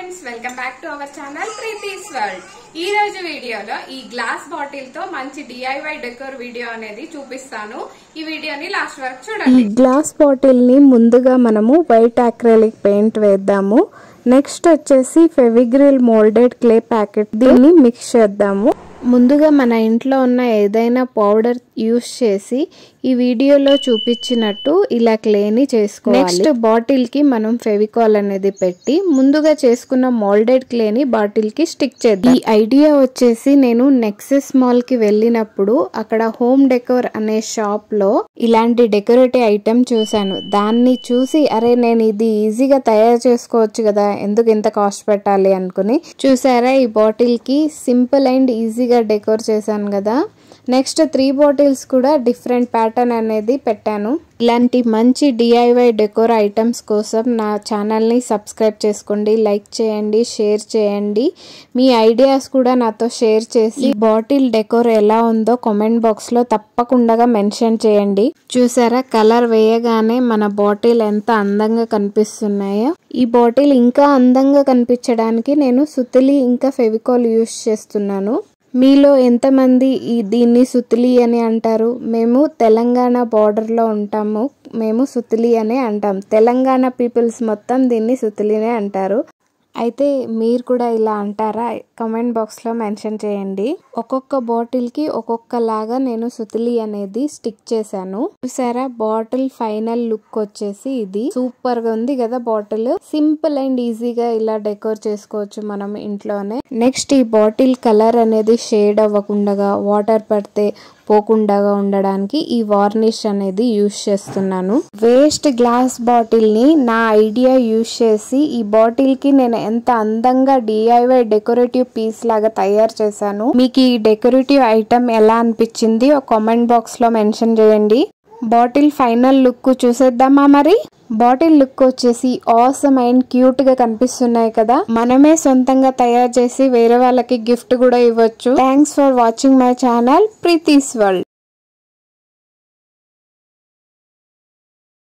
Friends welcome back to our channel Preethi's world. ఈ రోజు వీడియోలో ఈ గ్లాస్ బాటిల్ తో మంచి DIY డెకోర్ వీడియో అనేది చూపిస్తాను. ఈ వీడియోని లాస్ట్ వరకు చూడండి. ఈ గ్లాస్ బాటిల్ ని ముందుగా మనము వైట్ అక్రిలిక్ పెయింట్ వేద్దాము. నెక్స్ట్ వచ్చేసి ఫెవిగ్రిల్ మోల్డెడ్ క్లే ప్యాకెట్ దీన్ని మిక్స్ చేద్దాము. ముందుగా మన ఇంట్లో ఉన్న ఏదైనా పౌడర్ యూస్ చేసి ఈ వీడియోలో చూపించినట్టు ఇలా క్లేని చేసుకోవాలి. నెక్స్ట్ బాటిల్ కి మనం ఫెవికాల్ అనేది పెట్టి ముందుగా చేసుకున్న మోల్డెడ్ క్లేని బాటిల్ కి స్టిక్ చేద్దాం. ఈ ఐడియా వచ్చేసి నేను నెక్సెస్ మాల్ కి వెళ్ళినప్పుడు అక్కడ హోమ్ డెకోర్ అనే షాప్ లో ఇలాంటి డెకరేటివ్ ఐటమ్ చూసాను. దాన్ని చూసి అరే నేను ఇది ఈజీగా తయారు చేసుకోవచ్చు కదా, ఎందుకు ఇంత కాస్ట్ పెట్టాలి అనుకుని చూసారా ఈ బాటిల్ కి సింపుల్ అండ్ ఈజీగా డెకోర్ చేశాను కదా. నెక్స్ట్ 3 బాటిల్స్ కూడా డిఫరెంట్ ప్యాటర్న్ అనేది పెట్టాను. ఇలాంటి మంచి DIY డెకోర్ ఐటమ్స్ కోసం నా ఛానల్ని సబ్స్క్రైబ్ చేసుకోండి, లైక్ చేయండి, షేర్ చేయండి. మీ ఐడియాస్ కూడా నాతో షేర్ చేసి బాటిల్ డెకోర్ ఎలా ఉందో కామెంట్ బాక్స్లో తప్పకుండా మెన్షన్ చేయండి. చూసారా కలర్ వేయగానే మన బాటిల్ ఎంత అందంగా కనిపిస్తున్నాయో. ఈ బాటిల్ ఇంకా అందంగా కనిపించడానికి నేను సుతిలి ఇంకా ఫెవికాల్ యూస్ చేస్తున్నాను. మీలో ఎంతమంది దీన్ని సుతిలి అని అంటారు? మేము తెలంగాణ బార్డర్లో ఉంటాము, మేము సుతిలి అనే అంటాం. తెలంగాణ పీపుల్స్ మొత్తం దీన్ని సుతిలినే అంటారు. అయితే మీరు కూడా ఇలా అంటారా? కామెంట్ బాక్స్లో మెన్షన్ చేయండి. ఒక్కొక్క బాటిల్కి ఒక్కొక్కలాగా నేను సుతిలి అనేది స్టిక్ చేశాను. చూసారా బాటిల్ ఫైనల్ లుక్ వచ్చేసి ఇది సూపర్ గా ఉంది కదా. బాటిల్ సింపుల్ అండ్ ఈజీగా ఇలా డెకోర్ చేసుకోవచ్చు మనం ఇంట్లోనే. నెక్స్ట్ ఈ బాటిల్ కలర్ అనేది షేడ్ అవ్వకుండా వాటర్ పడితే పోకుండా ఉండడానికి ఈ వార్నిష్ అనేది యూస్ చేస్తున్నాను. వేస్ట్ గ్లాస్ బాటిల్ ని నా ఐడియా యూస్ చేసి ఈ బాటిల్ కి నేను ఎంత అందంగా DIY డెకరేటివ్ పీస్ లాగా తయారు చేశాను. మీకు ఈ డెకరేటివ్ ఐటమ్ ఎలా అనిపించింది ఒక కామెంట్ బాక్స్ లో మెన్షన్ చేయండి. బాటిల్ ఫైనల్ లుక్ చూసేద్దామా మరి? బాటిల్ లుక్ వచ్చేసి ఆసమ్ అండ్ క్యూట్ గా కనిపిస్తున్నాయి కదా. మనమే సొంతంగా తయారు చేసి వేరే వాళ్ళకి గిఫ్ట్ కూడా ఇవ్వచ్చు. Thanks for watching my channel Preethi's world.